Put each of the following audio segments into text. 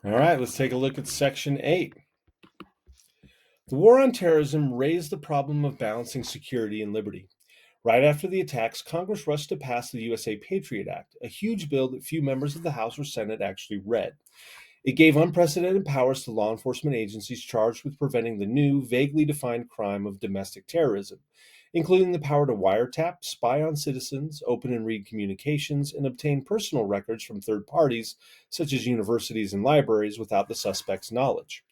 All right, let's take a look at Section 8. The war on terrorism raised the problem of balancing security and liberty. Right after the attacks, Congress rushed to pass the USA Patriot Act, a huge bill that few members of the House or Senate actually read. It gave unprecedented powers to law enforcement agencies charged with preventing the new, vaguely defined crime of domestic terrorism, including the power to wiretap, spy on citizens, open and read communications, and obtain personal records from third parties, such as universities and libraries, without the suspect's knowledge.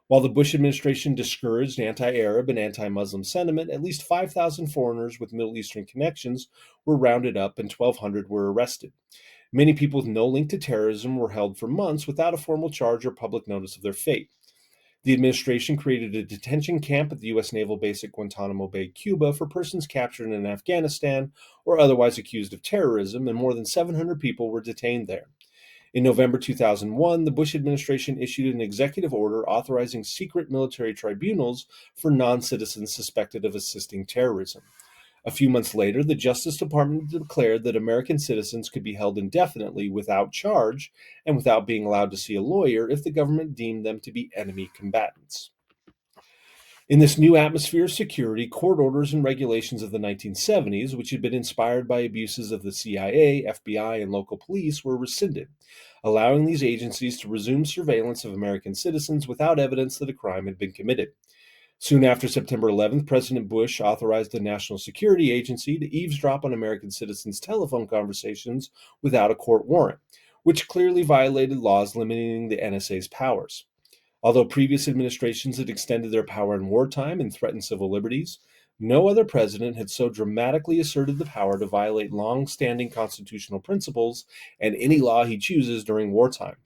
While the Bush administration discouraged anti Arab and anti Muslim sentiment, at least 5,000 foreigners with Middle Eastern connections were rounded up and 1,200 were arrested. Many people with no link to terrorism were held for months without a formal charge or public notice of their fate. The administration created a detention camp at the U.S. Naval Base at Guantanamo Bay, Cuba, for persons captured in Afghanistan or otherwise accused of terrorism, and more than 700 people were detained there. In November 2001, the Bush administration issued an executive order authorizing secret military tribunals for non-citizens suspected of assisting terrorism. A few months later, the Justice Department declared that American citizens could be held indefinitely without charge and without being allowed to see a lawyer if the government deemed them to be enemy combatants. In this new atmosphere of security, court orders and regulations of the 1970s, which had been inspired by abuses of the CIA, FBI, and local police, were rescinded, allowing these agencies to resume surveillance of American citizens without evidence that a crime had been committed. Soon after September 11th, President Bush authorized the National Security Agency to eavesdrop on American citizens' telephone conversations without a court warrant, which clearly violated laws limiting the NSA's powers. Although previous administrations had extended their power in wartime and threatened civil liberties, no other president had so dramatically asserted the power to violate long-standing constitutional principles and any law he chooses during wartime.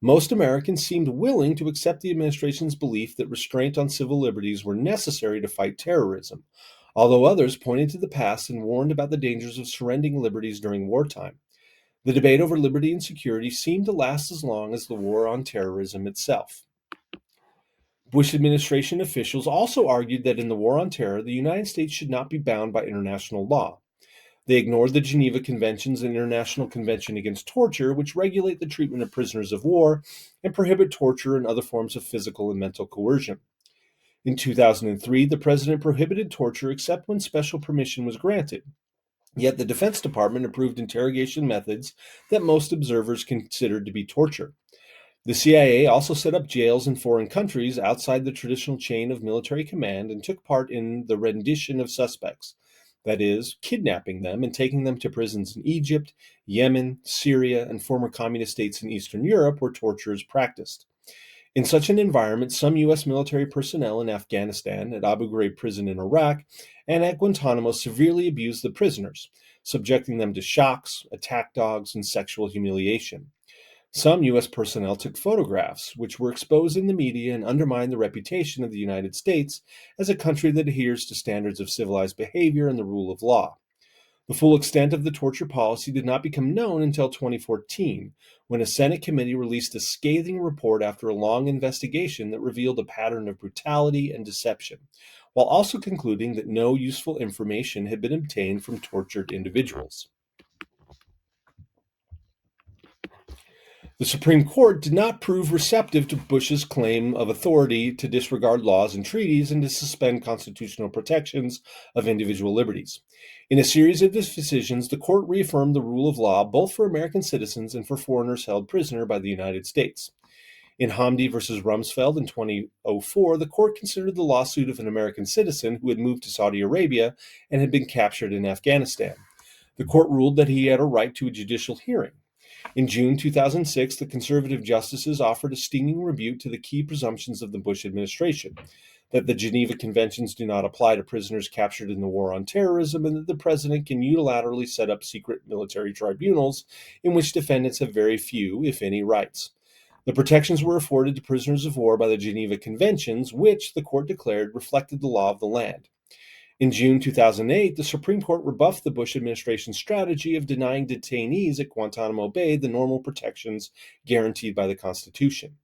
Most Americans seemed willing to accept the administration's belief that restraint on civil liberties were necessary to fight terrorism, although others pointed to the past and warned about the dangers of surrendering liberties during wartime. The debate over liberty and security seemed to last as long as the war on terrorism itself. Bush administration officials also argued that in the war on terror, the United States should not be bound by international law. They ignored the Geneva Conventions and International Convention Against Torture, which regulate the treatment of prisoners of war and prohibit torture and other forms of physical and mental coercion. In 2003, the president prohibited torture except when special permission was granted. Yet the Defense Department approved interrogation methods that most observers considered to be torture. The CIA also set up jails in foreign countries outside the traditional chain of military command and took part in the rendition of suspects, that is, kidnapping them and taking them to prisons in Egypt, Yemen, Syria, and former communist states in Eastern Europe where torture is practiced. In such an environment, some U.S. military personnel in Afghanistan, at Abu Ghraib prison in Iraq, and at Guantanamo severely abused the prisoners, subjecting them to shocks, attack dogs, and sexual humiliation. Some U.S. personnel took photographs, which were exposed in the media and undermined the reputation of the United States as a country that adheres to standards of civilized behavior and the rule of law. The full extent of the torture policy did not become known until 2014, when a Senate committee released a scathing report after a long investigation that revealed a pattern of brutality and deception, while also concluding that no useful information had been obtained from tortured individuals. The Supreme Court did not prove receptive to Bush's claim of authority to disregard laws and treaties and to suspend constitutional protections of individual liberties. In a series of decisions, the court reaffirmed the rule of law both for American citizens and for foreigners held prisoner by the United States. In Hamdi versus Rumsfeld in 2004, the court considered the lawsuit of an American citizen who had moved to Saudi Arabia and had been captured in Afghanistan. The court ruled that he had a right to a judicial hearing. In June 2006, the conservative justices offered a stinging rebuke to the key presumptions of the Bush administration, that the Geneva Conventions do not apply to prisoners captured in the war on terrorism, and that the president can unilaterally set up secret military tribunals in which defendants have very few, if any, rights. The protections were afforded to prisoners of war by the Geneva Conventions, which, the court declared, reflected the law of the land. In June 2008, the Supreme Court rebuffed the Bush administration's strategy of denying detainees at Guantanamo Bay the normal protections guaranteed by the Constitution.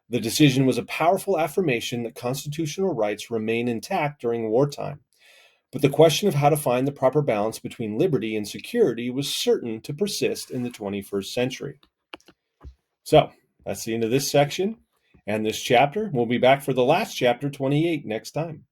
The decision was a powerful affirmation that constitutional rights remain intact during wartime. But the question of how to find the proper balance between liberty and security was certain to persist in the 21st century. So, That's the end of this section and this chapter. We'll be back for the last chapter, 28, next time.